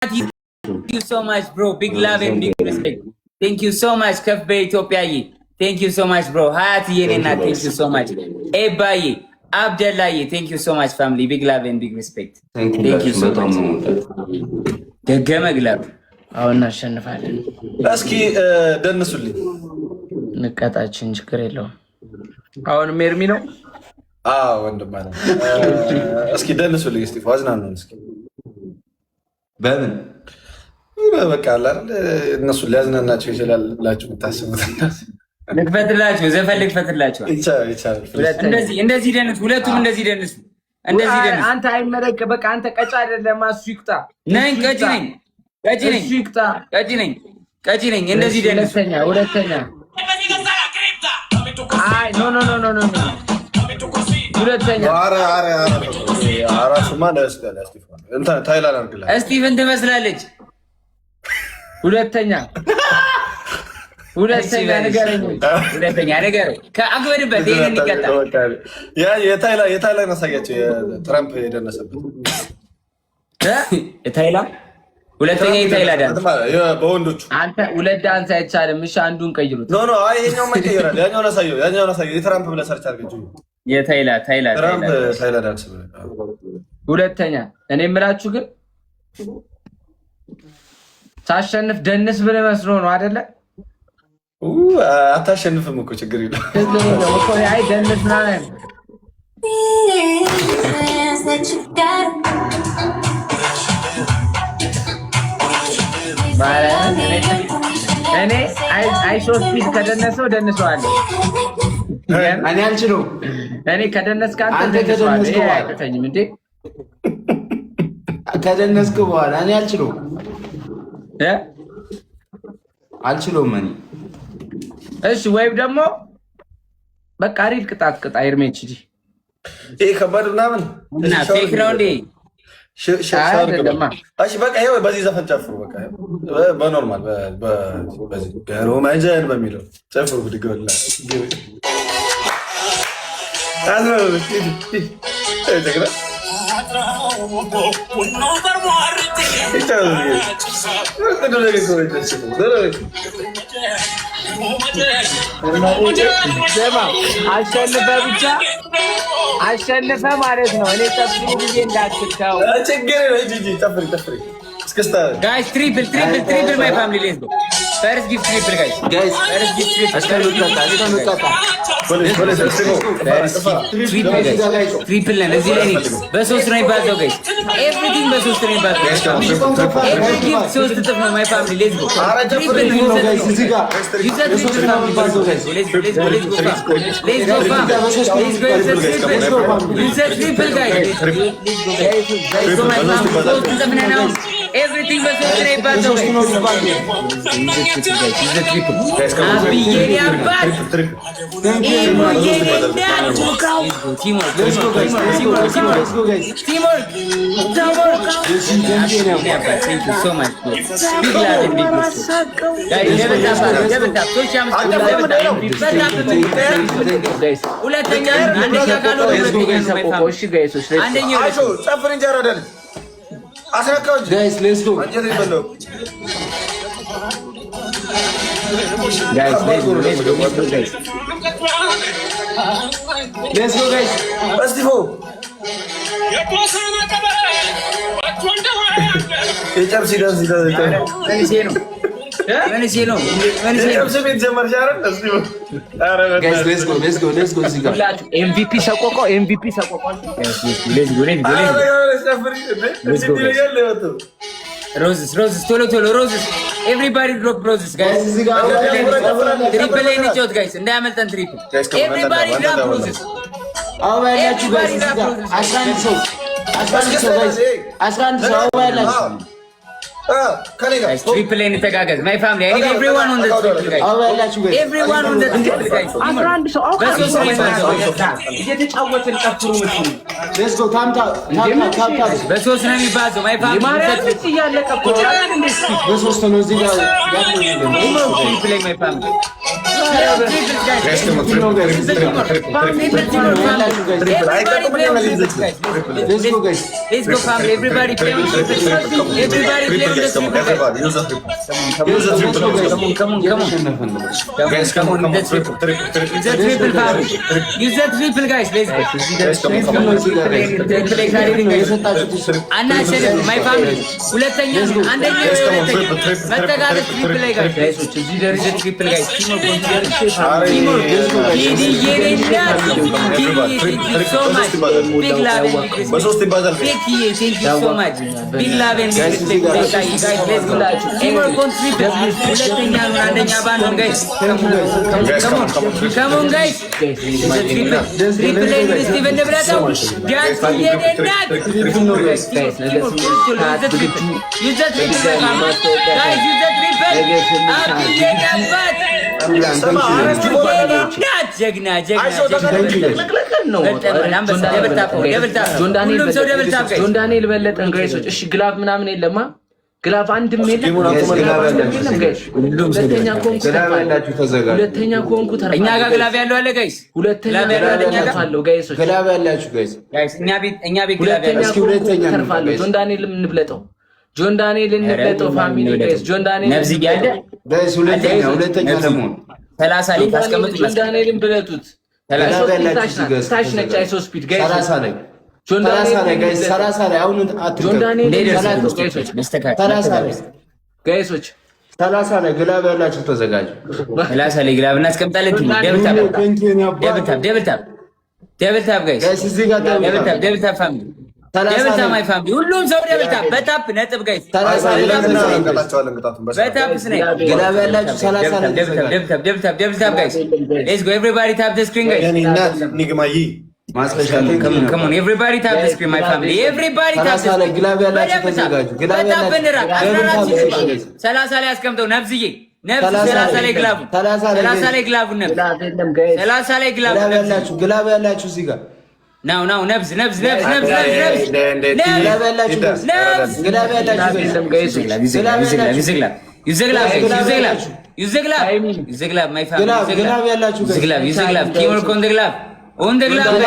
Thank you so much, bro. Big love and big respect. Thank you so much, Kaf Bay Ethiopia. Thank you so much, bro. Hayat Yerena, thank you so much. Ebaye, Abdullah, thank you so much, family. Big love and big respect. Thank you so much. ደገመ ግላብ አሁን እናሸንፋለን። እስኪ ደንሱልኝ ንቀጣችን ችግር የለውም። አሁን ሜርሚ ነው። አዎ ወንድም ማለት እስኪ ደንሱልኝ እስቲ ዋዝናኑን እስኪ በምን በቃ አይደል እነሱ ሊያዝናናቸው ይችላል ብላችሁ የምታስቡት ልክፈትላችሁ ዘፈን ልክፈትላችሁ። እንደዚህ ደንሱ፣ ሁለቱም እንደዚህ ደንሱ። እንደዚህ ደንሱ። አንተ አይመረቅ በቃ አንተ ቀጭ አይደለም እሱ ይቅጣ ነኝ። ቀጭ ነኝ እሱ ይቅጣ። ቀጭ ነኝ። እንደዚህ ደንሱ። ሁለተኛ አይ ኖ ሁለተኛ ኧረ እሱማ ለስከለ ስቲፋን እንታ ታይላንድ አርግላ ስቲፈን ትመስላለች። ሁለተኛ ንገረኝ። ሁለተኛ ንገረኝ። ከአግበድበት ይሄን እንቀጣ። የታይላንድ አሳያቸው የትራምፕ የደነሰበት የታይላንድ ሁለተኛ የታይላንድ በወንዶቹ አንተ ሁለት ዳንስ አይቻልም። እሺ አንዱን ቀይሩት። ኖ አይ ይሄኛው ማይቀየራል። ያኛውን አሳየው የትራምፕ ብለህ ሰርች አድርገው። ታይላንድ ዳንስ ሁለተኛ እኔ የምላችሁ ግን ሳሸንፍ ደንስ ብለህ መስሎ ነው አይደለ? አታሸንፍም እኮ ችግር የለም እኮ አይ ደንስ ማለት እኔ አይ ሾት ፊት ከደነሰው ደንሰዋለሁ። እኔ አልችለው። እኔ ከደነስክ አንተ ከደነስክ አይተኝም እንዴ? ከደነስክ በኋላ እኔ አልችለውም እኔ። እሺ ወይም ደግሞ በቃ ሪል ቅጣት ቅጣ ይርሜች ዲ ይሄ ከባድ ምናምን እና ፌክ ነው እንዴ? እሺ በቃ ይሄ በዚህ ዘፈን ጨፍሩ። በቃ በኖርማል በዚህ ገሮማጀን በሚለው ጨፍሩ። ብድገውላ አሸንፈ ማለት ነው። እኔ ጠፍሩ ጊዜ እንዳትተው ጋይስ። ትሪፕል ማይ ፋሚሊ ሌትስ ጎ ፈርስት ጊፍት ትሪፕል ጋይስ ፈርስት ጊፍት ትሪፕል ነን። እዚህ ላይ በሶስት ነው የሚባለው ጋይስ። ኤቭሪቲንግ በሶስት ነው የሚባለው። ኤቭሪ ጊፍት ሶስት እጥፍ ነው። ማይ ፋሚሊ ሌትስ ጎ ትሪፕል everything was okay but thank you so much. Big love and big respect. Guys, guys, let's go. Let's go, guys. Let's go. Let's go. MVP ሰቆቆ Roses, ቶሎ roses. Everybody drop roses, guys. Triple in the guys. እንዳያመልጠን triple. Everybody drop roses. Everybody drop roses. Asran so well. Guys, triple in ተጋገዝ. My family, I need everyone on the triple, guys. Everyone on the triple, guys. Let's go. በሶስት ነው የሚባዘው። My family, በሶስት ነው እዚህ ጋር triple, my family. Everybody play on triple. Everybody play on the triple. Come on. Guys, come on. Use the triple, fam. Use the triple, guys. Let's go. Anna said, my family. ሁለተኛ አንደኛ መተጋገዝ ትሪፕል ላይ ጋይስ እዚህ ደረጃ ትሪፕል ጋይስ ቲሞር Use the triple, guys. Use the triple. ጀግና ጆን ዳንኤል በለጠን ጋይሶች። እሺ ግላብ ምናምን የለማ ግላብ አንድም የለም። ሁለተኛ ኮንኩ እኛ ጋር ግላብ ያለው አለ ጋይስ። ሁለተኛ ተርፋለሁ ጋይሶች። ግላብ ያላችሁ ጋይስ እኛ ቤት ግላብ ያለው ተርፋለሁ። ጆን ዳንኤል እንብለጠው ፋሚሊ ጋይስ። ጆን ዳንኤል ነብዚ ያለ ጋይስ ሁለተኛ ደግሞ 30 ላይ ታስቀምጡ። ጆን ዳንኤልን ብለጡት። 30 ያላችሁ ጋይስ ታች ነጭ አይሶ ስፒድ ጋይስ 30 ላይ ጆን ዳንኤል ጋይስ 30 ላይ አሁን ጆን ዳንኤል ጋይሶች መስተካከል 30 ላይ ጋይሶች 30 ላይ ግላብ ያላችሁ ተዘጋጁ። 30 ላይ ግላብ እናስቀምጣለን። ደብል ታፕ ጋይስ እዚህ ጋር ደብል ታፕ ፋሚሊ ደብልታ ማይ ፋሚሊ ሁሉም ሰው ደብልታ በታፕ ነጥብ ጋይስ በታፕ ስኔክ ግላብ ያላችሁ 30 ላይ ደብልታ ጋይስ ሌትስ ጎ ኤቨሪባዲ ታፕ ዘ ስክሪን ጋይስ come on everybody tap the screen my family everybody tap the screen ግላብ ያላችሁ ተዘጋጁ። ግላብ ያላችሁ 30 ላይ አስቀምጠው ነብዝዬ ነብዝ 30 ላይ ግላቡ 30 ላይ ግላቡ ነብዝ 30 ላይ ግላቡ ያላችሁ ግላብ ያላችሁ እዚህ ጋር ናው ነብዝ ግላብ ያላችሁ On the glove,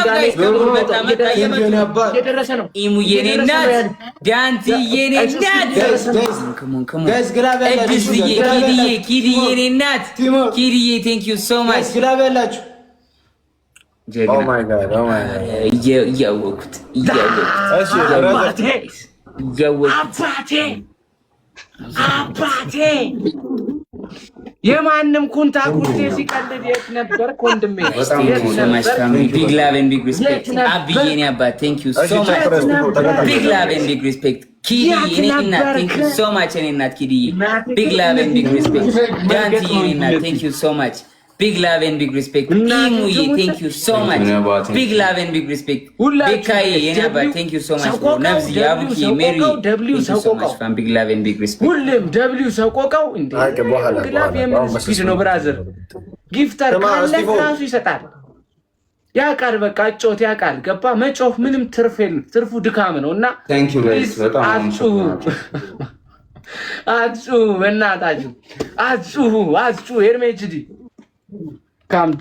guys. Imu yene nat, Danti yene nat. Come on. Kidi yene nat. Kidi, thank you so much. Oh my god. Abate. የማንም ኩንታ ኩርቴ ሲቀልድ የት ነበር ወንድሜ? Big love and big respect. Abiyeni abba, thank you so much. Big love and big respect. Kidi yenina, thank you so much yenina Kidi. Big love and big respect. Danti yenina, thank you so much. Big love and big respect. Imuye, thank you so much. Big love and big respect. Bekai yenaba, thank you so much. Nabzi Abuki, Mary, thank you so much. From big love and big respect. ሁሉም ደብሊው ሰቆቃው እንዴ ግላብ የሚስፒድ ነው ብራዘር። ጊፍተር ካለ ራሱ ይሰጣል። ያቃል በቃ ጮት ያቃል ገባ መጮፍ ምንም ትርፍ የለም። ትርፉ ድካም ነውና thank you guys በጣም አጹ በእናታችሁ አጹ ኤርሜጅዲ calm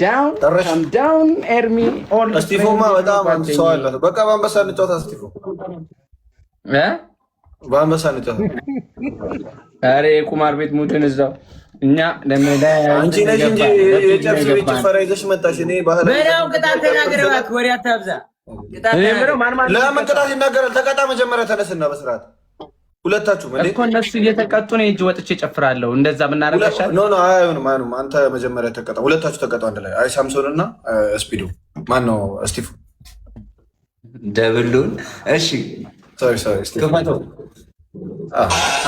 down ኤርሚ ኦል ስቲፎማ በጣም ሰው አለ። በቃ ባንበሳ እንጫወታ ስቲፎ ባንበሳ እንጫወታ። አሬ ቁማር ቤት ሙድን እዛው እኛ ለምን አንቺ ነሽ እንጂ የጨርስ ቤት ጭፈራ ይዘሽ መጣሽ። እኔ ባህል በላው ቅጣት ተናገረው ወሬ አታብዛ። ለምን ቅጣት ይናገራል? ተቀጣ መጀመሪያ ተነስና በስርዓት ሁለታችሁ ማለት እኮ እነሱ እየተቀጡ ነው እንጂ ወጥቼ ጨፍራለሁ። እንደዛ ብናረጋሻል ኖ አይሆንም። አንተ መጀመሪያ ተቀጣ፣ ሁለታችሁ ተቀጣ አንድ ላይ። አይ ሳምሶን እና ስፒዱ ማን ነው? ስቲፍ ደብሉን። እሺ ሶሪ ስቲፍ ከፋተው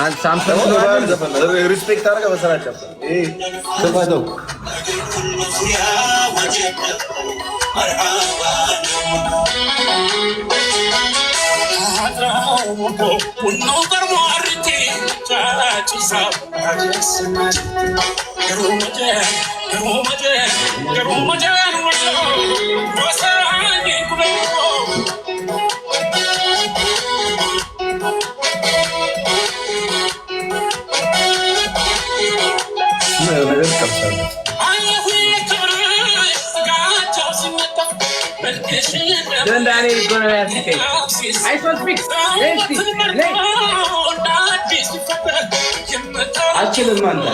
አንተ ሳምሶን ሪስፔክት አድርገህ በስርዓት ጨፍር። ከፋተው አችልም አንተ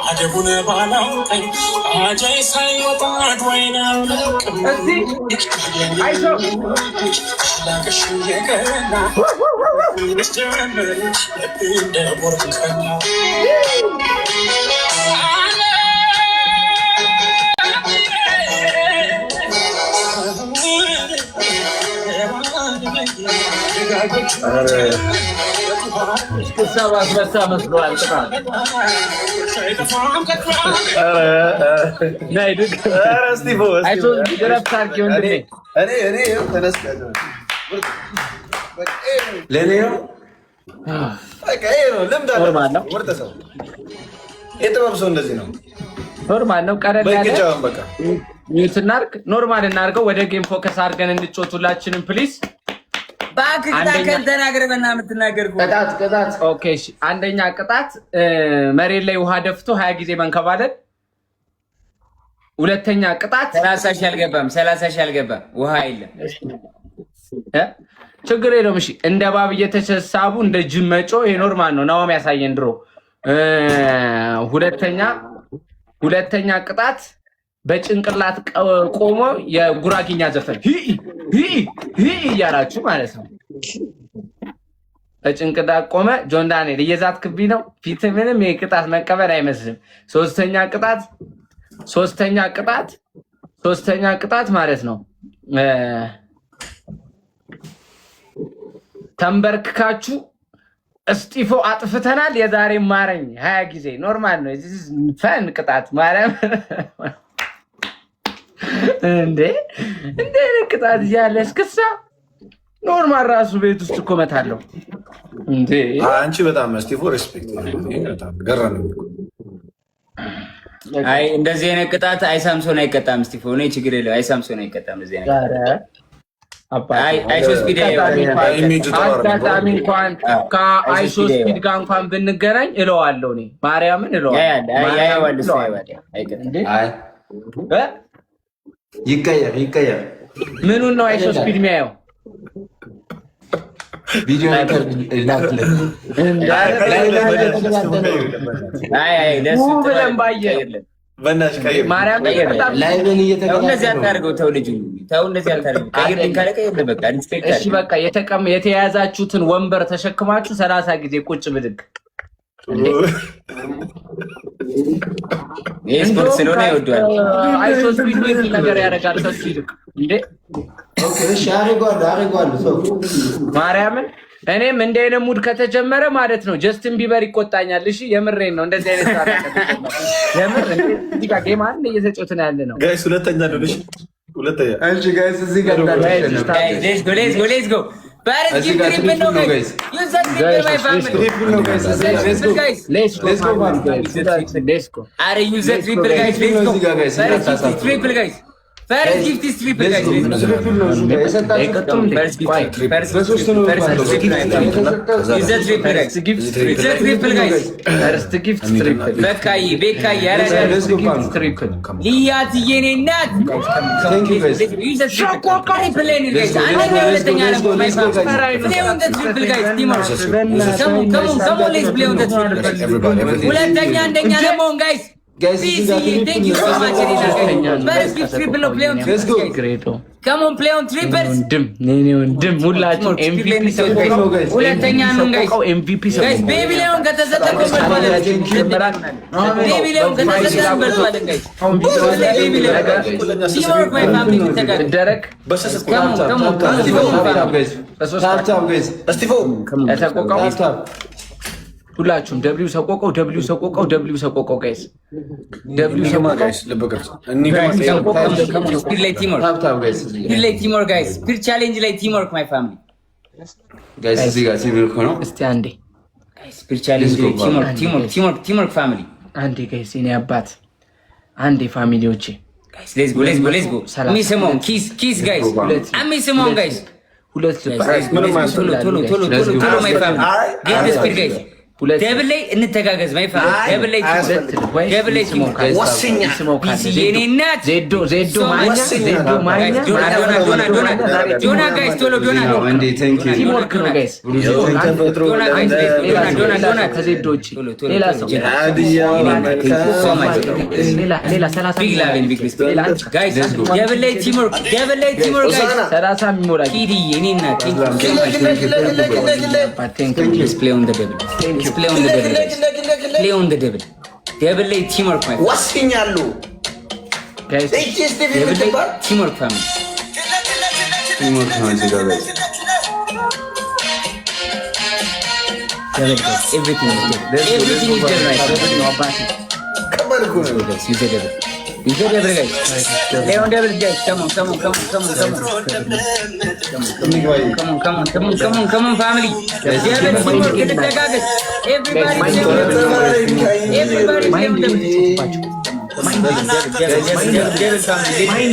አደቡነ ባላውቀኝ አጃይ ሳይወጣ አድዋይና የጥበብ ሰው እንደዚህ ነው። ኖርማል ነው። ቀረብ ያለ ሚውት እናድርግ። ኖርማል እናድርገው። ወደ ጌም ፎከስ አድርገን እንጫወት ሁላችንም ፕሊዝ። ኦኬ እሺ። አንደኛ ቅጣት መሬት ላይ ውሃ ደፍቶ 20 ጊዜ መንከባለል። ሁለተኛ ቅጣት 30 ሺህ አልገባም። 30 ሺህ አልገባም። ውሃ የለም። ችግር የለውም። እሺ እንደ እባብ እየተሳቡ እንደ ጅብ መጮህ ኖርማል ነው። ናኦም ያሳየን ድሮ። ሁለተኛ ቅጣት በጭንቅላት ቆሞ የጉራጊኛ ዘፈን እያላችሁ ማለት ነው። በጭንቅላት ቆመ። ጆን ዳንኤል እየዛትክብኝ ነው። ፊት ምንም የቅጣት መቀበል አይመስልም። ሶስተኛ ቅጣት ማለት ነው። ተንበርክካችሁ እስጢፎ አጥፍተናል የዛሬ ማረኝ 20 ጊዜ ኖርማል ነው። ፈን ቅጣት ማርያም እንዴ ቅጣት ያለ እስክሳ ኖርማል ራሱ ቤት ውስጥ እኮ እመታለሁ እንዴ። አንቺ በጣም እስጢፎ ሪስፔክት በጣም ገራም። አይ እንደዚህ አይነት ቅጣት አይ ሳምሶን አይቀጣም። እስጢፎ ነው ችግር የለው። አይ ሳምሶን አይቀጣም እንደዚህ አይነት አይሶስፒድ እንኳን ከአይሶስፒድ ጋር እንኳን ብንገናኝ እለዋለሁ። እኔ ማርያምን እለዋለሁ። ይቀየር ምኑን ነው አይሶስፒድ የሚያየው? ቪዲዮ ብለን ባየ በቃ የተያዛችሁትን ወንበር ተሸክማችሁ 30 ጊዜ ቁጭ ብድግ። ስፖርት ስለሆነ ይወዷል። አይሶስ ቪዲዮ ነገር ያደርጋል ከሱ ይልቅ እንዴ። ኦኬ እሺ፣ አረጋለሁ ማርያምን። እኔም እንደ አይነት ሙድ ከተጀመረ ማለት ነው ጀስቲን ቢበር ይቆጣኛል። እሺ የምሬን ነው። እንደዚህ አይነት ሰዓት የምር እዚህ ጋር ጌም አለ እየተጫወትን ያለ ነው ጋይስ። ሁለተኛ ነው ልሽ ሁለተኛ። እሺ ጋይስ እዚህ ጋር ሌትስ ጎ Paris give triple no guys. Use that triple my family. Triple no guys. Let's go. Are use that triple guys. Let's go. Triple guys. Paris give this triple guys. Triple no guys. Use that triple guys. Use that triple guys. First gift triple. Bekai yara. Let's go triple. Liyat yene nat. Thank you guys. Use that triple guys. Another ሁለተኛ ነው my family. Play on the triple guys. Team up. Come on, let's play on the triple guys. ሁለተኛ አንደኛ ደግሞ guys. Guys, thank you so much. First gift triple play on triple. Let's go. Great. Come on, play on triples. Dim ሁላችሁ MVP ሁለተኛ ነው guys. MVP guys baby ሊሆን ከተሰጠው ማለት baby ሊሆን ከተሰጠው በልቷል guys. baby ሊሆን ሲሞር ወይ ፋሚሊ ተደረክ በሰሰት come on guys. እስጢፎ ተቆቃው ሁላችሁም ደብሊው ሰቆቀው ጋይስ ደብሊው ሰቆቀው ጋይስ ለበቀርጽ እኒ ስፒድ ላይ ቲምወርክ ጋይስ ስፒድ ቻሌንጅ ላይ ቲምወርክ ማይ ፋሚሊ ጋይስ እዚህ ጋር ሲቪል ሆኖ እስቲ አንዴ ስፒድ ቻሌንጅ ላይ ቲምወርክ ፋሚሊ አንዴ ጋይስ እኔ አባት አንዴ ፋሚሊዎቼ Let's go. የሚስመውን ኪስ ጋይስ የሚስመውን ጋይስ ቶሎ ማይ ፋሚሊ ጌት ስፒድ ጋይስ ደብል ላይ እንተጋገዝ ማይ ፋሚሊ ደብል ላይ የኔ እናት ዶና ጋይስ ቶሎ ዶና ቲምወርክ ነው ጋይስ ዶና ከዜዶች ሌላ ሰው ሌላ 30 ጋይስ ደብል ላይ ቲምወርክ ጋይስ 30 የሚሞላ ኪዲ የኔ እናት play on the devil. Play on the devil. Play on the devil. Devil lay teamwork, my friend. Wasinyalu. Guys, devil lay teamwork, family. Teamwork, family, guys. Devil, guys. Everything is devil. Everything is devil, right? Come on, guys. Use the devil. Use the devil, guys. Play on devil, guys. Come on, family. Devil teamwork, get the gagas. Everybody play on devil. Devil family. Mind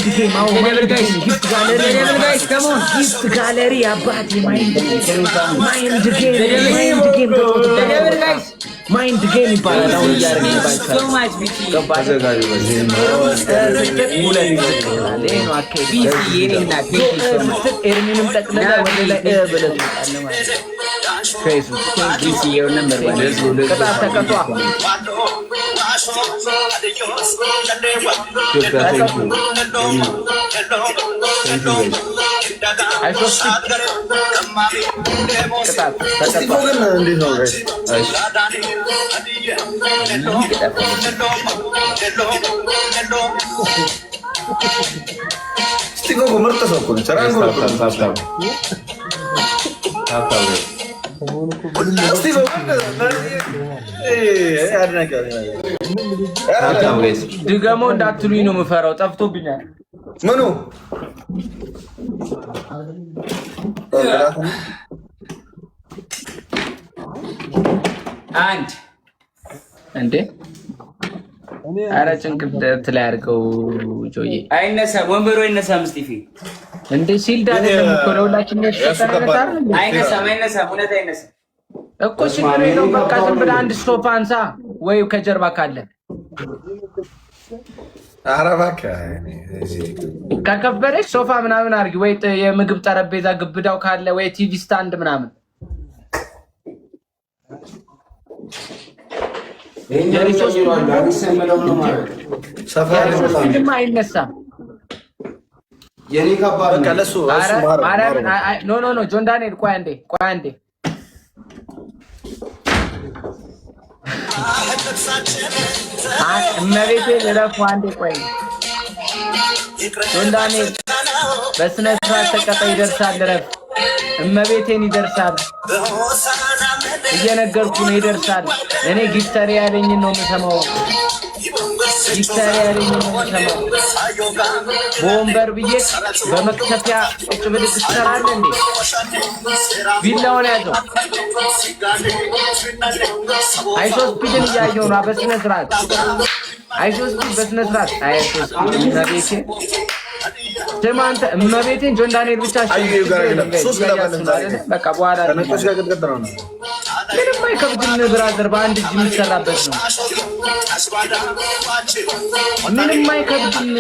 game, guys. Devil guys, come on. Gift gallery, abati mind game. Devil guys. Mind game ይባላል። አሁን ያረጋግጥ so much BT ኤርሚንም ጠቅለላ ወደ ላይ ብለህ ፌስቡክ BT your number 1 ከታታ ከቷ Stigo comerto sopra, c'era ancora Stigo ድገሞ እንዳትሉኝ ነው የምፈራው ጠፍቶብኛል ምኑ አንድ እንዴ አረ ጭንቅላት ላይ አድርገው ጆዬ አይነሳም ወንበሩ አይነሳም እስጢፊ እንዴ ሲልድ አይደለም እኮ ለሁላችን ነው አይነሳም እውነት አይነሳም እኮ ሲልድ ነው በቃ ዝም ብለህ አንድ ስቶፕ አንሳ ወይ ከጀርባ ካለ አረባካ ከከበደሽ ሶፋ ምናምን አድርጊ ወይ የምግብ ጠረጴዛ ግብዳው ካለ ወይ ቲቪ ስታንድ ምናምን አይነሳም ኖ ጆን ዳንኤል ቆይ አንዴ እመቤቴ ልረፉ አንዴ ቆይ ጆን ዳንኤል በስነ ስርዓት ተቀጣ ይደርሳል ልረፍ እመቤቴን ይደርሳል እየነገርኩ ነው ይደርሳል እኔ ጊፍተሪ ያለኝን ነው የምሰማው በወንበር ብዬ በመክተፊያ ቁጭ ብድግ ትሰራለህ እንዴ ቢላውን ያዘው አይሶስ ፒድን እያየሁ ነው በስነ ስርዓት አይሶስ ፒድ በስነ ስርዓት አይሶስ እመቤቴ ደማንተ እመቤቴን ጆን ዳንኤል ብቻ በቃ በኋላ ምንም አይከብድም ብራዘር በአንድ እጅ የሚሰራበት ነው ምንም አይከብድም